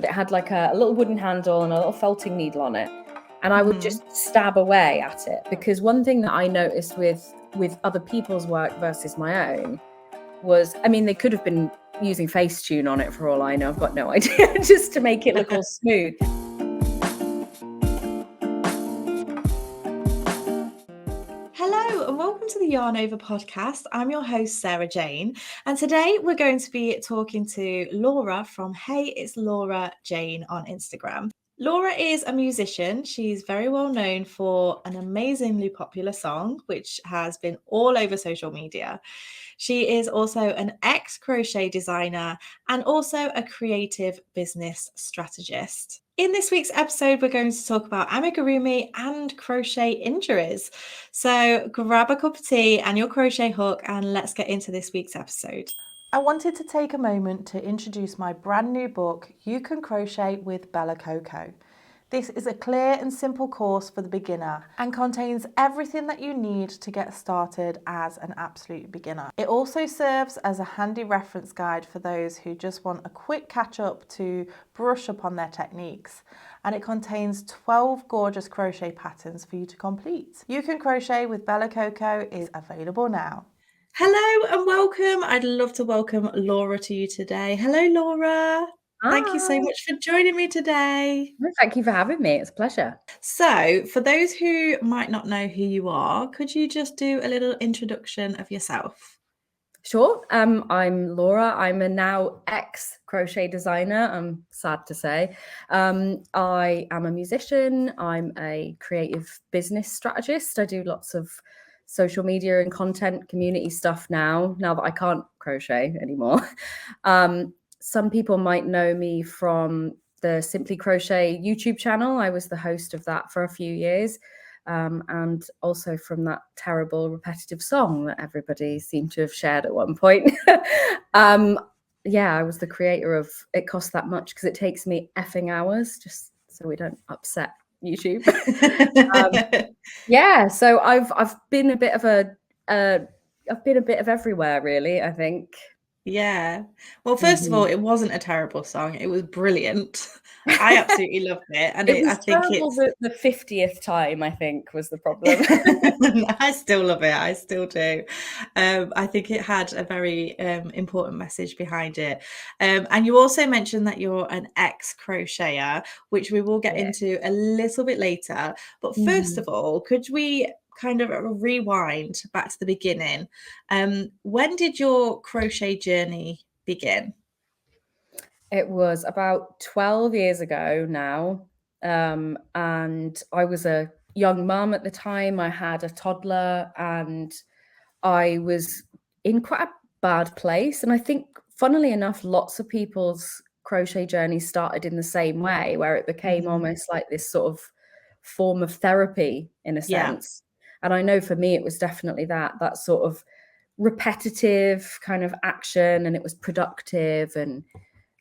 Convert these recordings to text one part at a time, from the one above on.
It had like a little wooden handle and a little felting needle on it. And I would just stab away at it, because one thing that I noticed with other people's work versus my own was, I mean, they could have been using Facetune on it for all I know. I've got no idea, just to make it look all smooth. Hello and welcome to the Yarn Over podcast. I'm your host, Sarah-Jayne, and today we're going to be talking to Laura from Hey, it's Sarah-Jayne on Instagram. Laura is a musician. She's very well known for an amazingly popular song, which has been all over social media. She is also an ex-crochet designer and also a creative business strategist. In this week's episode, we're going to talk about amigurumi and crochet injuries. So grab a cup of tea and your crochet hook and let's get into this week's episode. I wanted to take a moment to introduce my brand new book, You Can Crochet with Bella Coco. This is a clear and simple course for the beginner and contains everything that you need to get started as an absolute beginner. It also serves as a handy reference guide for those who just want a quick catch up to brush up on their techniques. And it contains 12 gorgeous crochet patterns for you to complete. You Can Crochet with Bella Coco is available now. Hello and welcome. I'd love to welcome Laura to you today. Hello, Laura. Hi. Thank you so much for joining me today. Thank you for having me. It's a pleasure. So, for those who might not know who you are, could you just do a little introduction of yourself? Sure. I'm Laura. I'm a now ex-crochet designer, I'm sad to say. I am a musician. I'm a creative business strategist. I do lots of social media and content community stuff now that I can't crochet anymore. Some people might know me from the Simply Crochet YouTube channel. I was the host of that for a few years. And also from that terrible repetitive song that everybody seemed to have shared at one point. I was the creator of It Costs That Much Because It Takes Me Effing Hours, just so we don't upset YouTube. So I've been a bit of everywhere, really, I think. Yeah. Well, first of all, it wasn't a terrible song. It was brilliant. I absolutely loved it. And I think it's the 50th time, I think, was the problem. I still love it. I still do. I think it had a very important message behind it. And you also mentioned that you're an ex-crocheter, which we will get into a little bit later. But first of all, could we kind of rewind back to the beginning? When did your crochet journey begin? It was about 12 years ago now. And I was a young mum at the time. I had a toddler and I was in quite a bad place. And I think, funnily enough, lots of people's crochet journeys started in the same way, where it became almost like this sort of form of therapy in a sense. And I know for me, it was definitely that sort of repetitive kind of action, and it was productive. And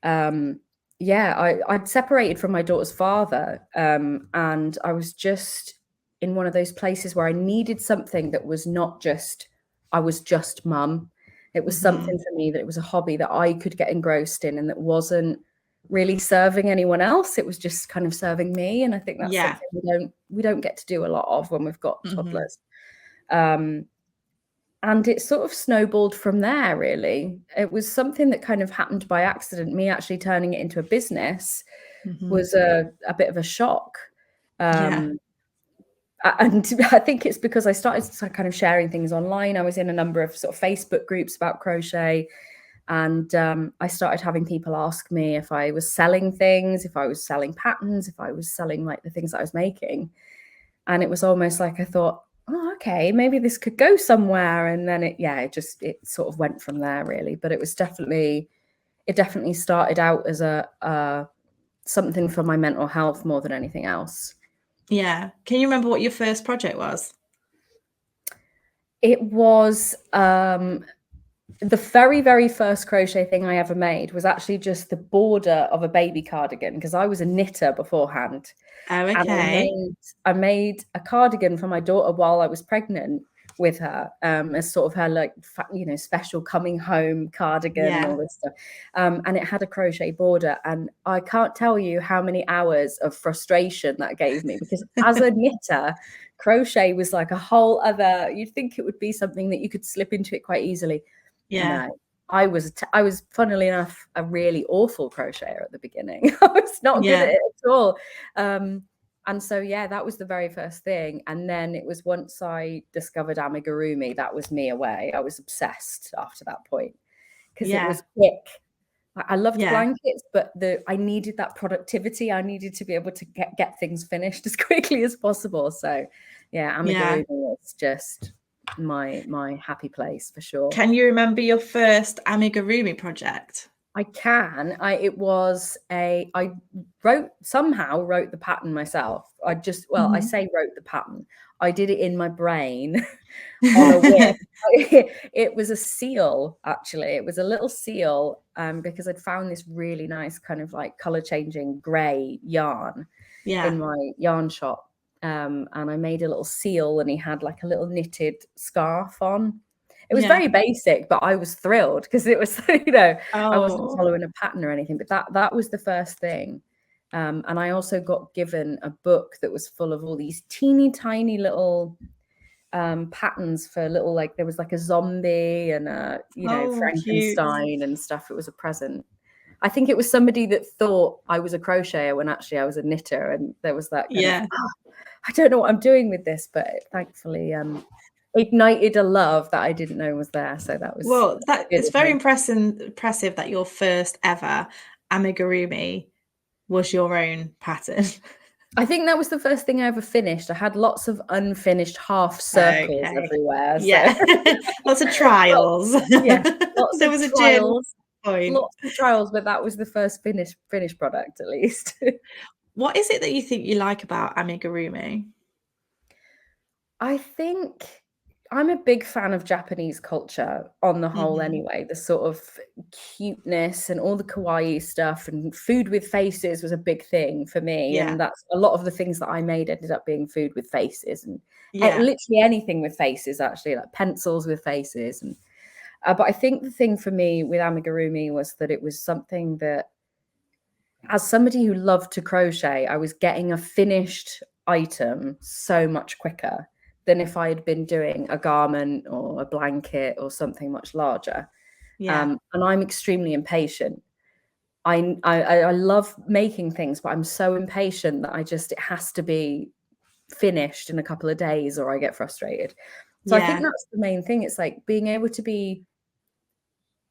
I'd separated from my daughter's father, and I was just in one of those places where I needed something that was not just, I was just mum. It was something for me that it was a hobby that I could get engrossed in and that wasn't really serving anyone else. It was just kind of serving me. And I think that's something we don't get to do a lot of when we've got toddlers. And it sort of snowballed from there, really. It was something that kind of happened by accident. Me actually turning it into a business was a bit of a shock. And I think it's because I started kind of sharing things online. I was in a number of sort of Facebook groups about crochet. And I started having people ask me if I was selling things, if I was selling patterns, if I was selling like the things that I was making. And it was almost like I thought, oh, okay, maybe this could go somewhere. And then it sort of went from there, really. But it definitely started out as a something for my mental health more than anything else. Yeah. Can you remember what your first project was? It was the very, very first crochet thing I ever made was actually just the border of a baby cardigan, because I was a knitter beforehand. Oh, okay. And I made a cardigan for my daughter while I was pregnant, with her as sort of her like special coming home cardigan and all this stuff, and it had a crochet border, and I can't tell you how many hours of frustration that gave me, because as a knitter, crochet was like a whole other, you'd think it would be something that you could slip into it quite easily. No, I was funnily enough a really awful crocheter at the beginning. I was not good at it at all. And so, that was the very first thing. And then it was once I discovered amigurumi, that was me away. I was obsessed after that point, because it was quick. I loved blankets, but I needed that productivity. I needed to be able to get things finished as quickly as possible. So amigurumi was just my happy place for sure. Can you remember your first amigurumi project? I can. I somehow wrote the pattern myself. I say wrote the pattern. I did it in my brain on a whim. It was a seal, actually. It was a little seal, because I'd found this really nice kind of like color changing gray yarn in my yarn shop. And I made a little seal, and he had like a little knitted scarf on. It was very basic, but I was thrilled because it was, I wasn't following a pattern or anything, but that was the first thing. And I also got given a book that was full of all these teeny tiny little patterns for little, like there was like a zombie and a, Frankenstein cute. And stuff. It was a present. I think it was somebody that thought I was a crocheter when actually I was a knitter, and there was that kind of, I don't know what I'm doing with this, but thankfully ignited a love that I didn't know was there. So that was it's very impressive that your first ever amigurumi was your own pattern. I think that was the first thing I ever finished. I had lots of unfinished half circles everywhere. So. Lots of trials. There was a trials. Lots of trials, but that was the first finished product, at least. What is it that you think you like about amigurumi? I think I'm a big fan of Japanese culture on the whole anyway. The sort of cuteness and all the kawaii stuff, and food with faces was a big thing for me. And that's a lot of the things that I made ended up being food with faces, and literally anything with faces, actually, like pencils with faces. And but I think the thing for me with amigurumi was that it was something that, as somebody who loved to crochet, I was getting a finished item so much quicker than if I had been doing a garment or a blanket or something much larger. And I'm extremely impatient. I love making things, but I'm so impatient that it has to be finished in a couple of days or I get frustrated. So I think that's the main thing. It's like being able to be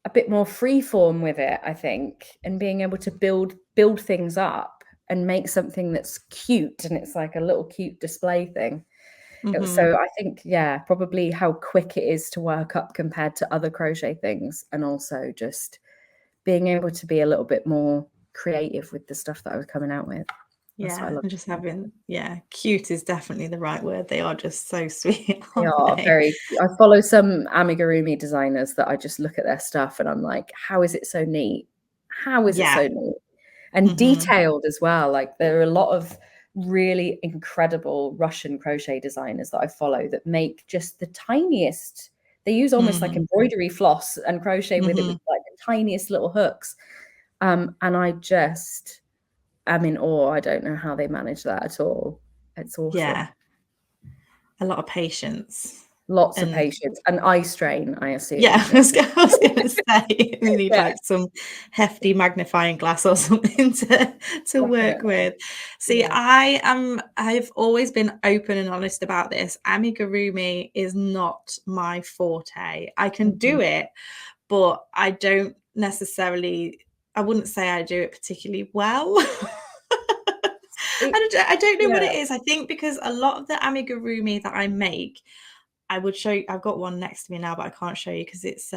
a bit more freeform with it, I think, and being able to build things up and make something that's cute, and it's like a little cute display thing. So I think, probably how quick it is to work up compared to other crochet things, and also just being able to be a little bit more creative with the stuff that I was coming out with. And just having, cute is definitely the right word. They are just so sweet. They are very. I follow some amigurumi designers that I just look at their stuff and I'm like, how is it so neat? How is it so neat? And detailed as well. Like there are a lot of really incredible Russian crochet designers that I follow that make just the tiniest. They use almost like embroidery floss and crochet with it with like the tiniest little hooks. And I just am in awe. I don't know how they manage that at all. It's awesome. Yeah. A lot of patience. Lots of patience and eye strain, I assume. Yeah, I was going to say, we need like some hefty magnifying glass or something to work with. See, I've always been open and honest about this. Amigurumi is not my forte. I can do it, but I don't necessarily, I wouldn't say I do it particularly well. I don't know what it is. I think because a lot of the amigurumi that I make, I would show you. I've got one next to me now, but I can't show you because it's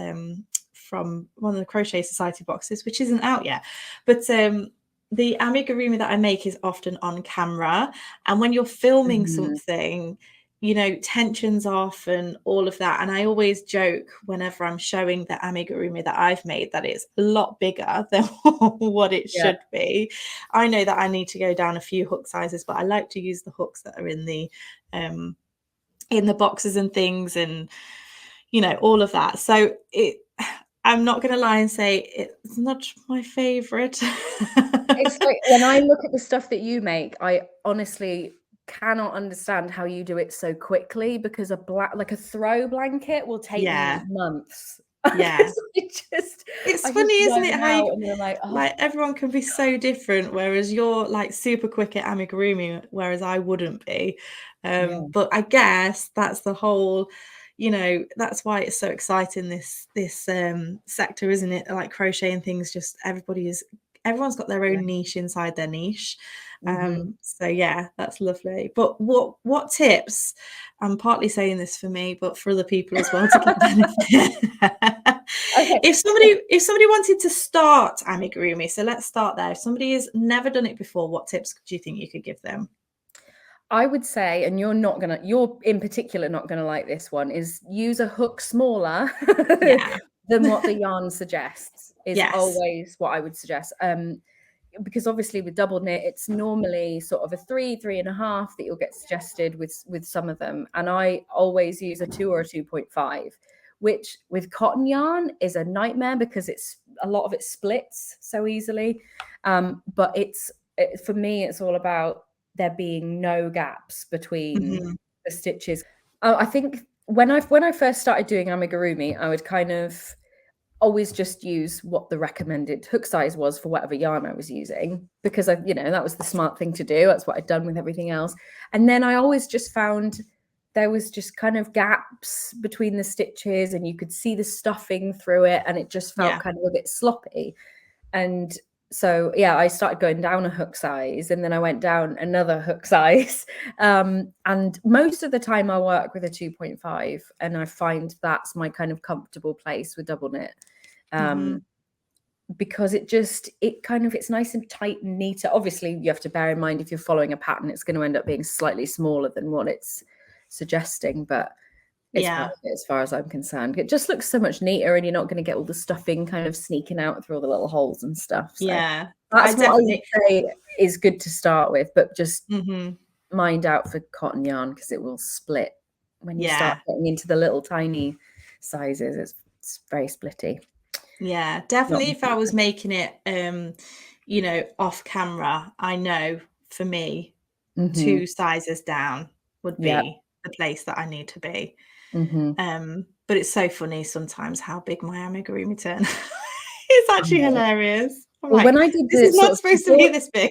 from one of the Crochet Society boxes, which isn't out yet. But the amigurumi that I make is often on camera, and when you're filming something, tension's off and all of that. And I always joke whenever I'm showing the amigurumi that I've made that it's a lot bigger than what it should be. I know that I need to go down a few hook sizes, but I like to use the hooks that are in the in the boxes and things, and all of that. So I'm not going to lie and say it's not my favorite. It's like when I look at the stuff that you make, I honestly cannot understand how you do it so quickly, because like a throw blanket will take me months. Yeah. It's funny, isn't it, how and you're like, oh. like everyone can be so different, whereas you're like super quick at amigurumi, whereas I wouldn't be. But I guess that's the whole, that's why it's so exciting, this sector, isn't it? Like crochet and things, just everyone's got their own niche inside their niche. So yeah, that's lovely. But what tips, I'm partly saying this for me, but for other people as well to get benefit. Okay. If somebody wanted to start amigurumi, so let's start there. If somebody has never done it before, what tips do you think you could give them? I would say, and you're in particular not gonna like this one, is use a hook smaller than what the yarn suggests, is always what I would suggest. Because obviously with double knit, it's normally sort of a 3.5 that you'll get suggested with some of them. And I always use a 2 or a 2.5, which with cotton yarn is a nightmare because a lot of it splits so easily. But for me, it's all about there being no gaps between the stitches. I think when I first started doing amigurumi, I would kind of always just use what the recommended hook size was for whatever yarn I was using, because that was the smart thing to do. That's what I'd done with everything else. And then I always just found there was just kind of gaps between the stitches, and you could see the stuffing through it, and it just felt kind of a bit sloppy. And so I started going down a hook size, and then I went down another hook size. And most of the time I work with a 2.5, and I find that's my kind of comfortable place with double knit. Because it's nice and tight and neater. Obviously you have to bear in mind, if you're following a pattern, it's going to end up being slightly smaller than what it's suggesting, but it's perfect as far as I'm concerned. It just looks so much neater, and you're not going to get all the stuffing kind of sneaking out through all the little holes and stuff. So that's what I would say is good to start with, but just mind out for cotton yarn, because it will split when you start getting into the little tiny sizes. It's very splitty. Yeah, definitely. If I was making it, off camera, I know for me, 2 sizes down would be the place that I need to be. But it's so funny sometimes how big my amigurumi turn. It's actually hilarious. When I did this is not supposed to be this big.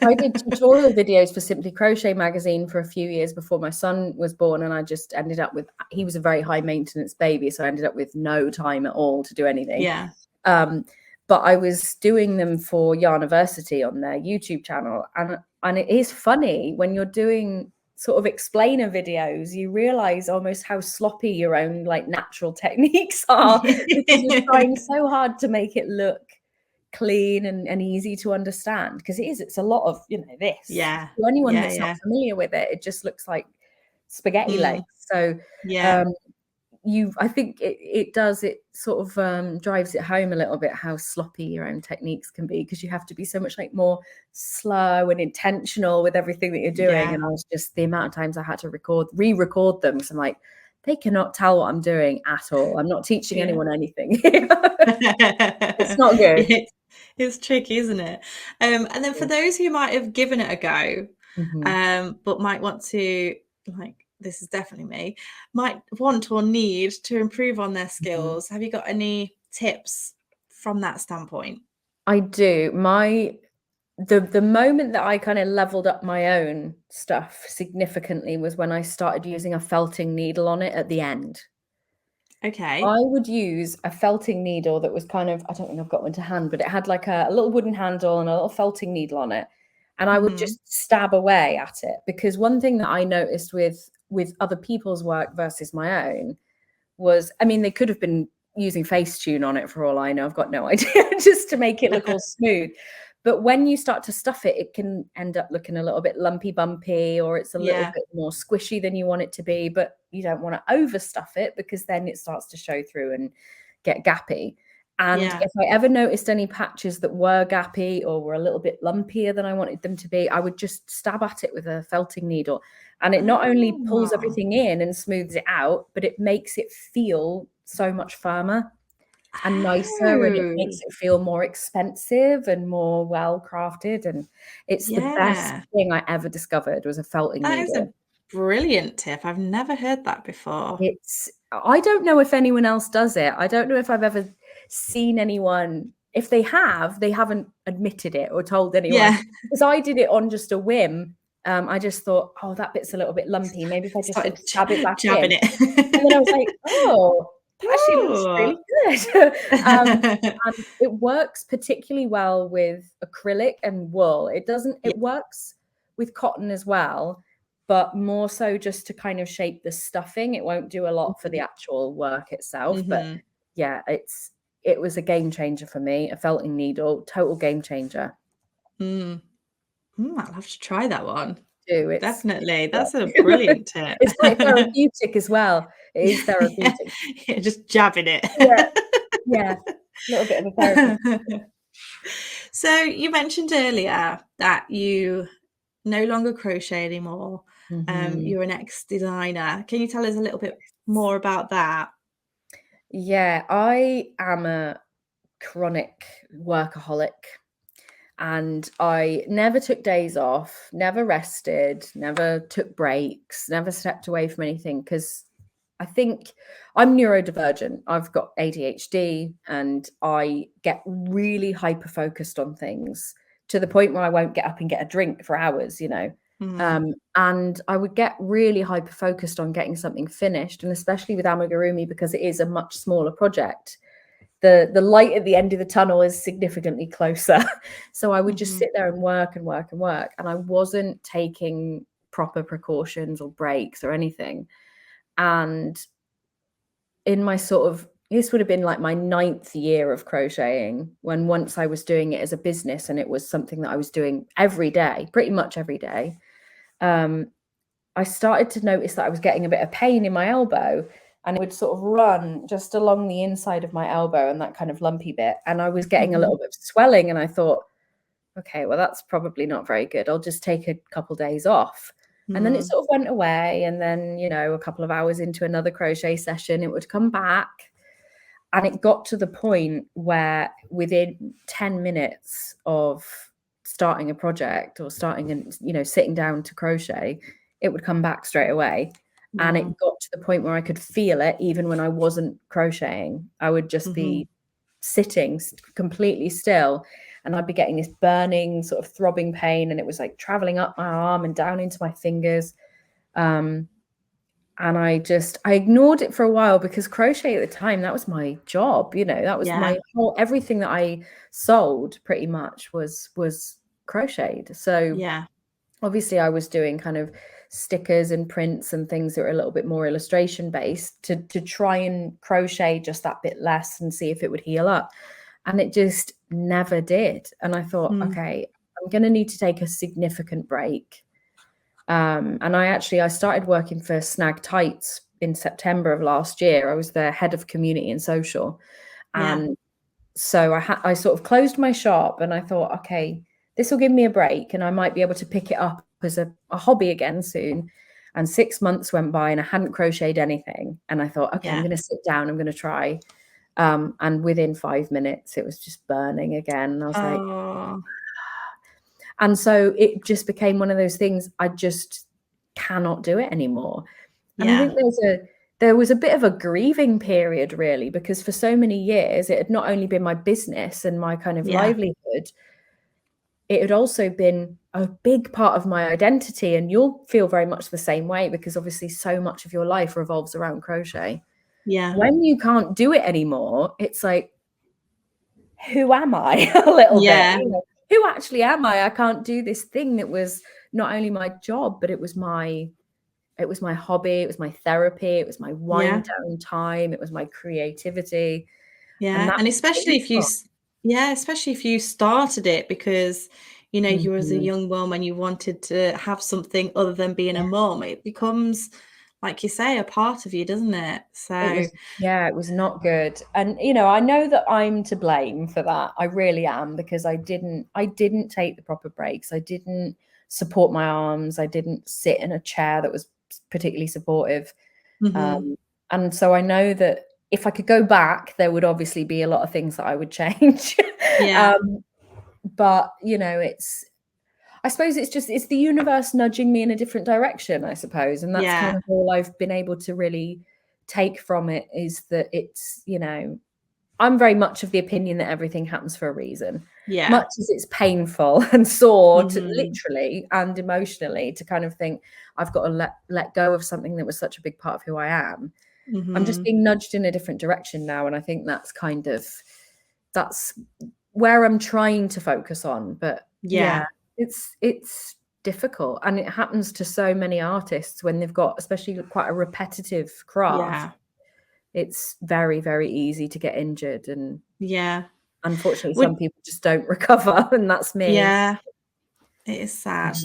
I did tutorial videos for Simply Crochet magazine for a few years before my son was born, and I just ended up with, he was a very high maintenance baby, so I ended up with no time at all to do anything. But I was doing them for Yarniversity on their YouTube channel, and it is funny when you're doing sort of explainer videos, you realize almost how sloppy your own like natural techniques are, because you're trying so hard to make it look clean and easy to understand, because it's a lot of this. For anyone that's not familiar with it, it just looks like spaghetti legs. So I think it sort of drives it home a little bit how sloppy your own techniques can be, because you have to be so much like more slow and intentional with everything that you're doing. And I was just, the amount of times I had to re-record them, because I'm like, they cannot tell what I'm doing at all. I'm not teaching anyone anything. It's not good. It's tricky, isn't it? And then for those who might have given it a go, but might want to, like, this is definitely me, might want or need to improve on their skills. Have you got any tips from that standpoint? I do. The moment that I kind of leveled up my own stuff significantly was when I started using a felting needle on it at the end. Okay. I would use a felting needle that was kind of, I don't think I've got one to hand, but it had like a little wooden handle and a little felting needle on it. And I would just stab away at it, because one thing that I noticed with other people's work versus my own was, I mean, they could have been using Facetune on it for all I know. I've got no idea, just to make it look all smooth. But when you start to stuff it, it can end up looking a little bit lumpy bumpy, or it's a little bit more squishy than you want it to be. But you don't want to overstuff it, because then it starts to show through and get gappy. And if I ever noticed any patches that were gappy or were a little bit lumpier than I wanted them to be, I would just stab at it with a felting needle. And it not only pulls everything in and smooths it out, but it makes it feel so much firmer and nicer, and it makes it feel more expensive and more well-crafted. And it's the best thing I ever discovered was a felting needle. That is a brilliant tip. I've never heard that before. I don't know if anyone else does it. I don't know if I've ever seen anyone. If they have, they haven't admitted it or told anyone. Because I did it on just a whim. I just thought, oh, that bit's a little bit lumpy. Maybe if I just sort of stab it back in. And then I was like, oh, that actually looks really good. And it works particularly well with acrylic and wool. It works with cotton as well, but more so just to kind of shape the stuffing. It won't do a lot for the actual work itself. But yeah, it was a game changer for me. A felting needle, total game changer. I'll have to try that one. Do definitely. That's a brilliant tip. It's quite therapeutic as well. It is therapeutic. Yeah, just jabbing it. Yeah, a little bit of a therapy. So you mentioned earlier that you no longer crochet anymore. You're an ex-designer. Can you tell us a little bit more about that? Yeah, I am a chronic workaholic, and I never took days off, never rested, never took breaks, never stepped away from anything, because I think I'm neurodivergent. I've got ADHD, and I get really hyper focused on things to the point where I won't get up and get a drink for hours, you know. And I would get really hyper focused on getting something finished, and especially with Amigurumi, because it is a much smaller project. The light at the end of the tunnel is significantly closer. So I would just sit there and work and work and work, and I wasn't taking proper precautions or breaks or anything. And in my this would have been like my 9th year of crocheting, when once I was doing it as a business and it was something that I was doing every day, pretty much every day, I started to notice that I was getting a bit of pain in my elbow, and it would sort of run just along the inside of my elbow and that kind of lumpy bit. And I was getting a little bit of swelling, and I thought, okay, well, that's probably not very good. I'll just take a couple days off. And then it sort of went away. And then, you know, a couple of hours into another crochet session, it would come back. And it got to the point where within 10 minutes of starting a project or starting and, you know, sitting down to crochet, it would come back straight away. And it got to the point where I could feel it even when I wasn't crocheting. I would just be sitting completely still, and I'd be getting this burning sort of throbbing pain, and it was like traveling up my arm and down into my fingers. And I ignored it for a while, because crochet at the time, that was my job, you know, that was my whole, everything that I sold pretty much was crocheted. So obviously I was doing kind of stickers and prints and things that were a little bit more illustration based to try and crochet just that bit less and see if it would heal up. And it just never did. And I thought, okay, I'm going to need to take a significant break. And I started working for Snag Tights in September of last year. I was the head of community and social. And so I sort of closed my shop, and I thought, okay, this will give me a break, and I might be able to pick it up as a hobby again soon. And 6 months went by, and I hadn't crocheted anything. And I thought, okay, I'm going to sit down, I'm going to try. And within 5 minutes, it was just burning again. And I was like, and so it just became one of those things. I just cannot do it anymore. And I think there was a bit of a grieving period, really, because for so many years, it had not only been my business and my kind of livelihood, it had also been a big part of my identity. And you'll feel very much the same way, because obviously so much of your life revolves around crochet. When you can't do it anymore, it's like, who am I? A little bit, you know, who actually am I? I can't do this thing that was not only my job, but it was my hobby, it was my therapy, it was my wind down time, it was my creativity. And especially if you started it because, you know, you were as a young mom and you wanted to have something other than being a mom, it becomes like you say, a part of you, doesn't it? So it was not good. And I know that I'm to blame for that. I really am, because I didn't take the proper breaks. I didn't support my arms. I didn't sit in a chair that was particularly supportive. And so I know that if I could go back, there would obviously be a lot of things that I would change. But I suppose it's the universe nudging me in a different direction, I suppose. And that's kind of all I've been able to really take from it, is that it's, I'm very much of the opinion that everything happens for a reason. Much as it's painful and sore to literally and emotionally to kind of think I've got to let go of something that was such a big part of who I am. I'm just being nudged in a different direction now. And I think that's where I'm trying to focus on. But it's difficult, and it happens to so many artists when they've got especially quite a repetitive craft. It's very, very easy to get injured, and unfortunately some people just don't recover, and that's me. It is sad.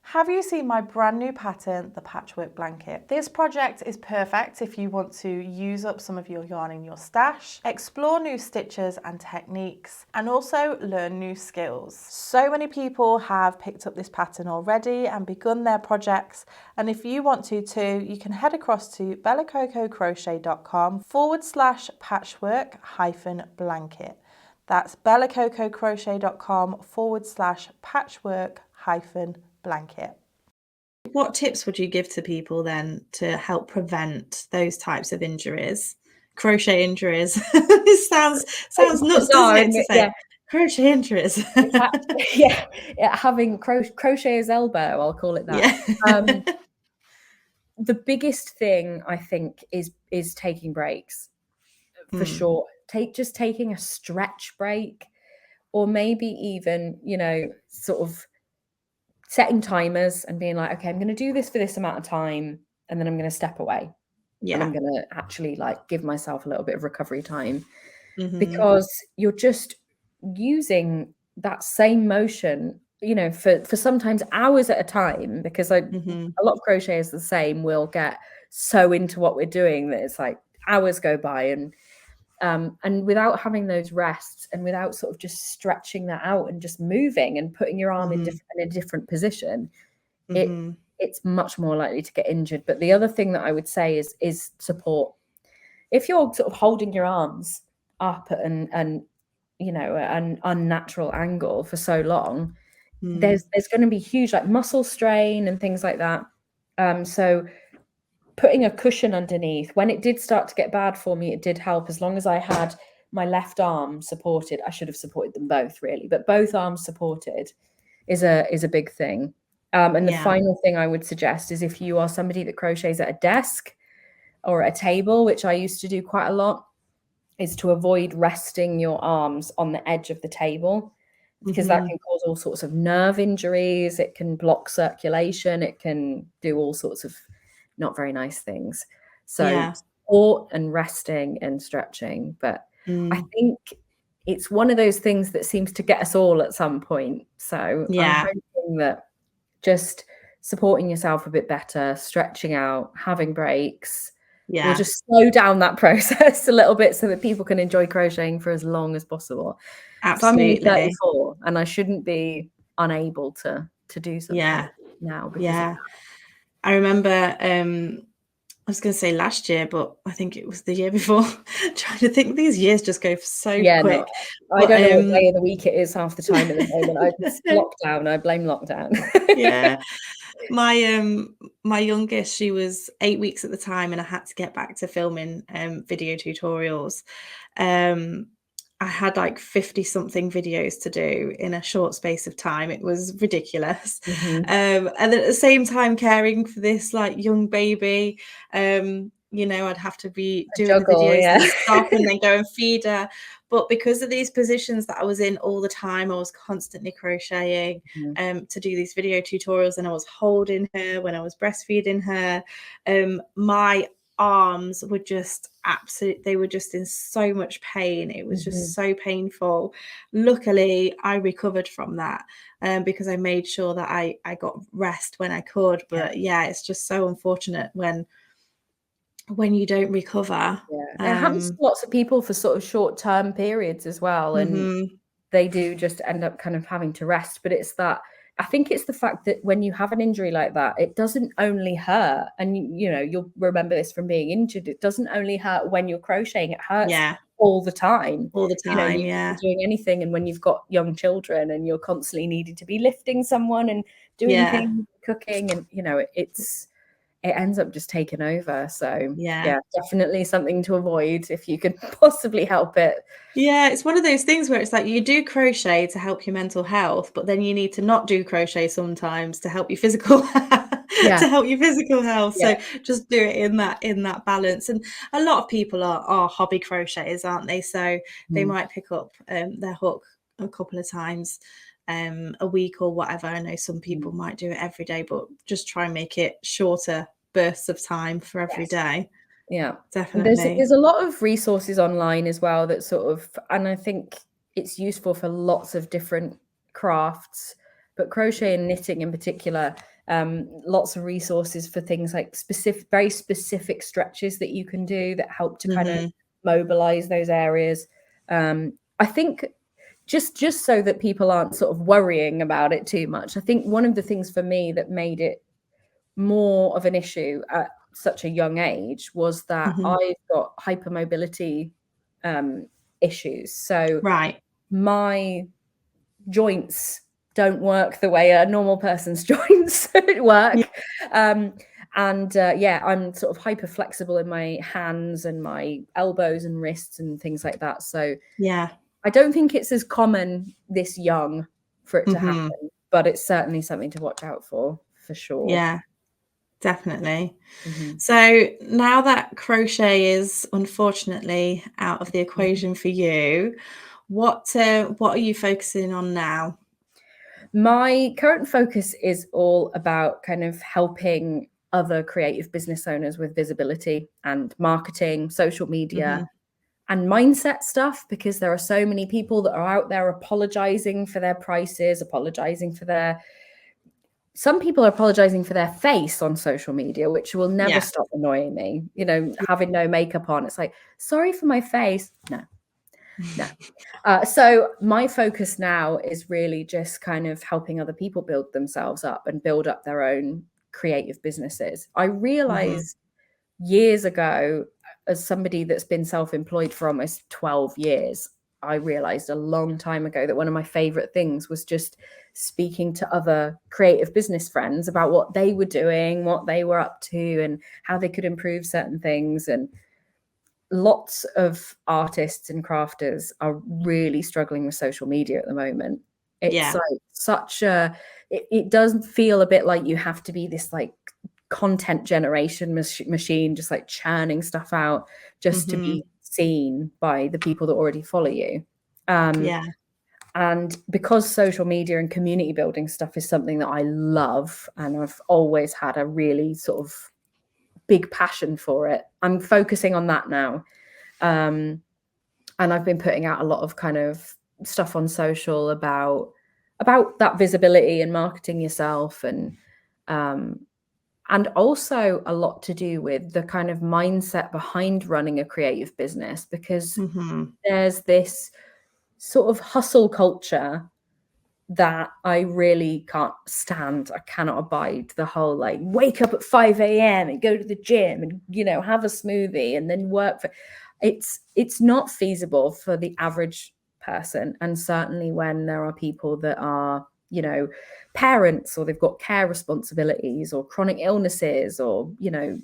Have you seen my brand new pattern, the patchwork blanket? This project is perfect if you want to use up some of your yarn in your stash, explore new stitches and techniques, and also learn new skills. So many people have picked up this pattern already and begun their projects, and if you want to too, you can head across to bellacococrochet.com/patchwork-blanket. That's bellacococrochet.com/patchwork-blanket. What tips would you give to people then to help prevent those types of injuries? Crochet injuries. This sounds nuts, doesn't it, to say crochet injuries? Having crochet's elbow, I'll call it that. The biggest thing I think is taking breaks, for sure. Taking a stretch break, or maybe even sort of setting timers and being like, okay, I'm going to do this for this amount of time, and then I'm going to step away, and I'm going to actually give myself a little bit of recovery time, because you're just using that same motion, for sometimes hours at a time, because a lot of crocheters the same will get so into what we're doing that it's like hours go by, and without having those rests, and without sort of just stretching that out and just moving and putting your arm in a different position, it's much more likely to get injured. But the other thing that I would say is support. If you're sort of holding your arms up at an unnatural angle for so long, there's going to be huge muscle strain and things like that. So putting a cushion underneath, when it did start to get bad for me, it did help. As long as I had my left arm supported, I should have supported them both really, but both arms supported is a big thing. And the final thing I would suggest is, if you are somebody that crochets at a desk or at a table, which I used to do quite a lot, is to avoid resting your arms on the edge of the table, because that can cause all sorts of nerve injuries. It can block circulation. It can do all sorts of not very nice things. So support and resting and stretching. But I think it's one of those things that seems to get us all at some point. So I'm hoping that just supporting yourself a bit better, stretching out, having breaks, will just slow down that process a little bit, so that people can enjoy crocheting for as long as possible. Absolutely. So I'm only 34, and I shouldn't be unable to do something now. I remember, I was going to say last year, but I think it was the year before. Trying to think, these years just go so quick. I don't know what day of the week it is half the time at the moment. It's lockdown. I blame lockdown. My youngest, she was 8 weeks at the time, and I had to get back to filming video tutorials. I had 50 something videos to do in a short space of time. It was ridiculous. And then at the same time, caring for this young baby, I'd have to be doing the videos and stop and then go and feed her. But because of these positions that I was in all the time, I was constantly crocheting to do these video tutorials, and I was holding her when I was breastfeeding her. My arms were just they were just in so much pain. It was just so painful. Luckily, I recovered from that because I made sure that I got rest when I could. But yeah, it's just so unfortunate when you don't recover. It happens to lots of people for sort of short-term periods as well, and they do just end up kind of having to rest. But it's that, I think it's the fact that when you have an injury like that, it doesn't only hurt, and you know, you'll remember this from being injured, it doesn't only hurt when you're crocheting, it hurts all the time. All the time, you know, doing anything, and when you've got young children and you're constantly needing to be lifting someone and doing things, cooking, and you know, it ends up just taking over. So yeah, definitely something to avoid if you could possibly help it. Yeah, it's one of those things where it's like you do crochet to help your mental health, but then you need to not do crochet sometimes to help your physical to help your physical health. So just do it in that balance. And a lot of people are hobby crocheters, aren't they? So they might pick up their hook a couple of times a week or whatever. I know some people might do it every day, but just try and make it shorter bursts of time for every day. Yeah, definitely. There's a lot of resources online as well that sort of, and I think it's useful for lots of different crafts, but crochet and knitting in particular, lots of resources for things like very specific stretches that you can do that help to kind of mobilize those areas. I think just so that people aren't sort of worrying about it too much, I think one of the things for me that made it more of an issue at such a young age was that I've got hypermobility issues. So my joints don't work the way a normal person's joints work. I'm sort of hyper flexible in my hands and my elbows and wrists and things like that. So I don't think it's as common this young for it to happen, but it's certainly something to watch out for sure. Yeah. Definitely. So now that crochet is unfortunately out of the equation for you, what are you focusing on now? My current focus is all about kind of helping other creative business owners with visibility and marketing, social media, and mindset stuff, because there are so many people that are out there apologizing for their prices, some people are apologizing for their face on social media, which will never stop annoying me. You know, having no makeup on, it's like, sorry for my face. No. So my focus now is really just kind of helping other people build themselves up and build up their own creative businesses. I realized years ago, as somebody that's been self-employed for almost 12 years, I realized a long time ago that one of my favorite things was just speaking to other creative business friends about what they were doing, what they were up to, and how they could improve certain things. And lots of artists and crafters are really struggling with social media at the moment. It's like such a, it does feel a bit like you have to be this like content generation machine, just like churning stuff out just to be seen by the people that already follow you. And because social media and community building stuff is something that I love, and I've always had a really sort of big passion for it, I'm focusing on that now. And I've been putting out a lot of kind of stuff on social about that visibility and marketing yourself, and also a lot to do with the kind of mindset behind running a creative business, because there's this sort of hustle culture that I really can't stand. I cannot abide the whole like wake up at 5 a.m. and go to the gym and, you know, have a smoothie and then work for it's not feasible for the average person. And certainly when there are people that are, you know, parents, or they've got care responsibilities or chronic illnesses, or, you know,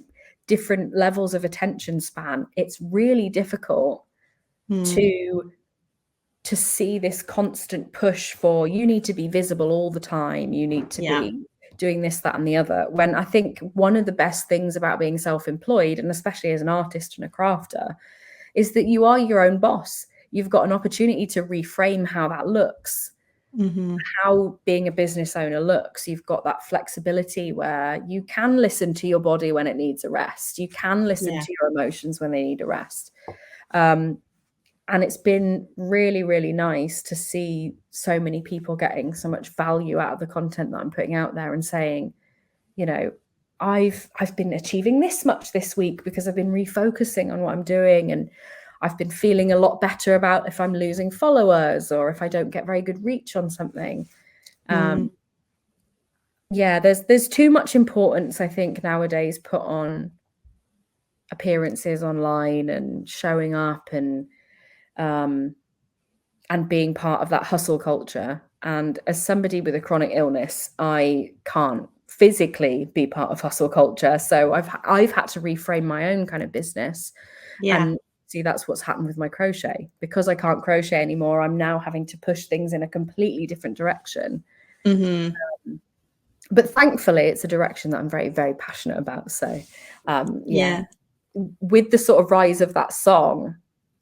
different levels of attention span, it's really difficult to see this constant push for, you need to be visible all the time, you need to be doing this, that, and the other. When I think one of the best things about being self-employed, and especially as an artist and a crafter, is that you are your own boss. You've got an opportunity to reframe how that looks. how being a business owner looks. You've got that flexibility where you can listen to your body when it needs a rest. You can listen to your emotions when they need a rest. And it's been really, really nice to see so many people getting so much value out of the content that I'm putting out there and saying, you know, I've been achieving this much this week because I've been refocusing on what I'm doing, and I've been feeling a lot better about if I'm losing followers or if I don't get very good reach on something. Yeah, there's too much importance, I think, nowadays put on appearances online and showing up and being part of that hustle culture. And as somebody with a chronic illness, I can't physically be part of hustle culture. So I've had to reframe my own kind of business. And see, that's what's happened with my crochet. Because I can't crochet anymore, I'm now having to push things in a completely different direction. But thankfully, it's a direction that I'm very, very passionate about. So with the sort of rise of that song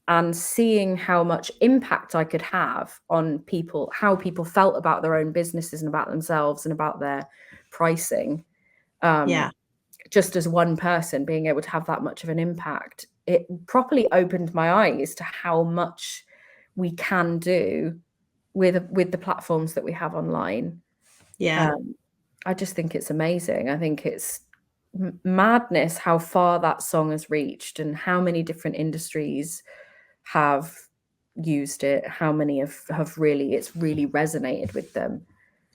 and seeing how much impact I could have on people, how people felt about their own businesses and about themselves and about their pricing, just as one person being able to have that much of an impact, it properly opened my eyes to how much we can do with the platforms that we have online. I just think it's amazing. I think it's madness how far that song has reached and how many different industries have used it, how many have really, it's really resonated with them.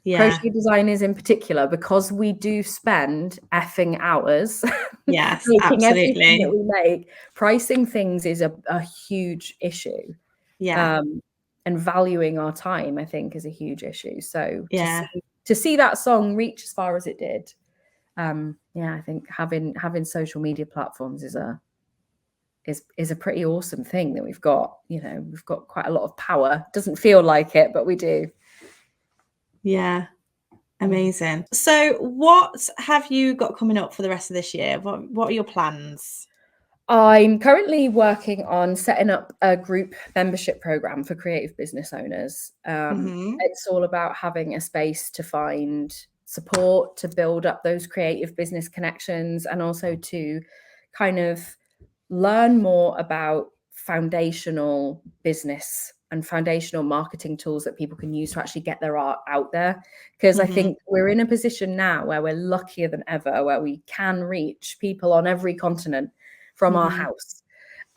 Crochet designers in particular, because we do spend effing hours making everything that we make. Pricing things is a huge issue. And valuing our time, I think, is a huge issue. So to see that song reach as far as it did, I think having social media platforms is a pretty awesome thing that we've got. You know, we've got quite a lot of power. Doesn't feel like it, but we do. Amazing. So what have you got coming up for the rest of this year? What are your plans? I'm currently working on setting up a group membership program for creative business owners. It's all about having a space to find support, to build up those creative business connections, and also to kind of learn more about foundational business and foundational marketing tools that people can use to actually get their art out there. Because I think we're in a position now where we're luckier than ever, where we can reach people on every continent from our house.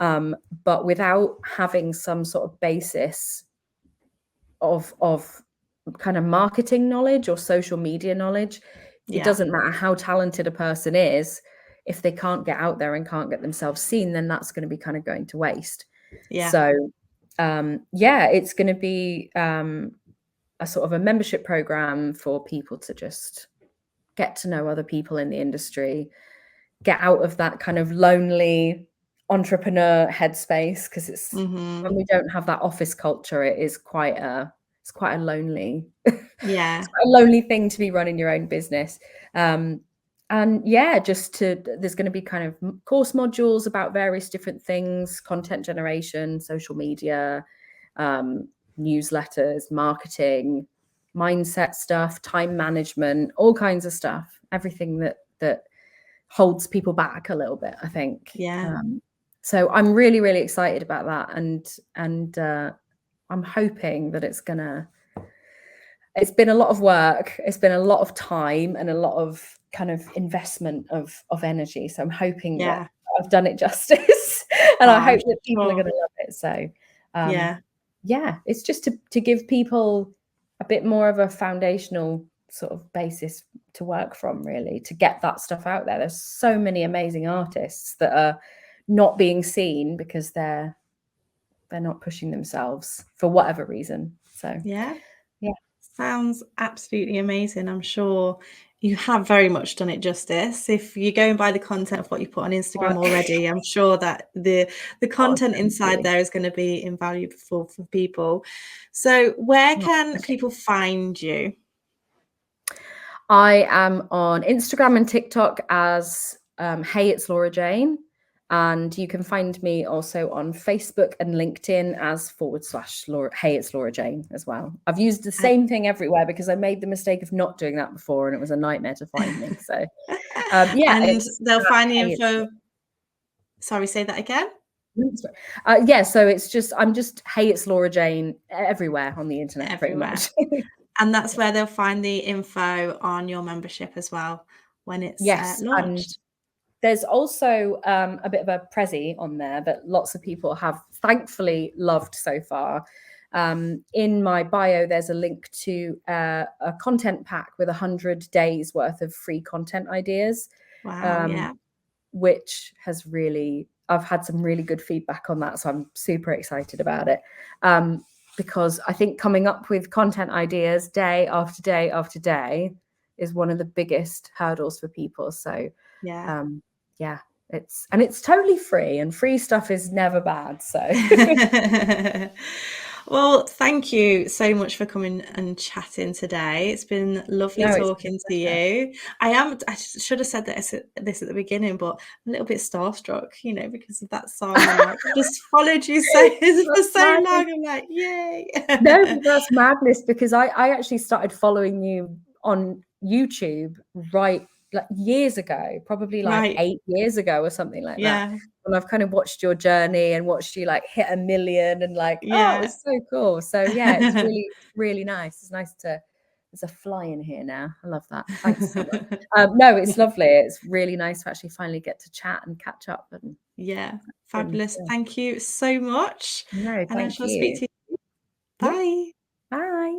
But without having some sort of basis of kind of marketing knowledge or social media knowledge, it doesn't matter how talented a person is. If they can't get out there and can't get themselves seen, then that's going to be kind of going to waste. So it's going to be a sort of a membership program for people to just get to know other people in the industry, get out of that kind of lonely entrepreneur headspace, because it's when we don't have that office culture, it's quite a lonely it's quite a lonely thing to be running your own business. There's going to be kind of course modules about various different things: content generation, social media, newsletters, marketing, mindset stuff, time management, all kinds of stuff, everything that holds people back a little bit, I think. So I'm really, really excited about that, and I'm hoping that it's been a lot of work, it's been a lot of time and a lot of kind of investment of energy. So I'm hoping that I've done it justice, and I hope that people are going to love it. So it's just to give people a bit more of a foundational sort of basis to work from, really, to get that stuff out there. There's so many amazing artists that are not being seen because they're not pushing themselves for whatever reason. So sounds absolutely amazing. I'm sure you have very much done it justice. If you're going by the content of what you put on Instagram already, I'm sure that the content inside there is going to be invaluable for people. So where can people find you? I am on Instagram and TikTok as Hey, it's Laura-Jayne. And you can find me also on Facebook and LinkedIn as /Laura, Hey, it's Sarah-Jayne as well. I've used the same thing everywhere because I made the mistake of not doing that before and it was a nightmare to find me. So yeah. And they'll find the info. Sorry, say that again. Yeah, so I'm just Hey, it's Sarah-Jayne everywhere on the internet, everywhere. Pretty much. And that's where they'll find the info on your membership as well when it's launched. There's also a bit of a Prezi on there that lots of people have thankfully loved so far. In my bio, there's a link to a content pack with 100 days worth of free content ideas. Wow, yeah. Which has really, I've had some really good feedback on that. So I'm super excited about it. Because I think coming up with content ideas day after day after day is one of the biggest hurdles for people. So yeah. It's totally free, and free stuff is never bad. So well, thank you so much for coming and chatting today. It's been lovely talking to you. I should have said this at the beginning, but I'm a little bit starstruck, because of that song. And just followed you for so long. I'm like, yay. No, but that's madness, because I actually started following you on YouTube years ago, probably 8 years ago or something like that. And I've kind of watched your journey and watched you hit 1 million and oh, it was so cool. So yeah, it's really, really nice. It's nice there's a fly in here now. I love that. Thanks so much. No, it's lovely. It's really nice to actually finally get to chat and catch up. And fabulous. Thank you so much. No, and I shall speak to you. Bye. Bye.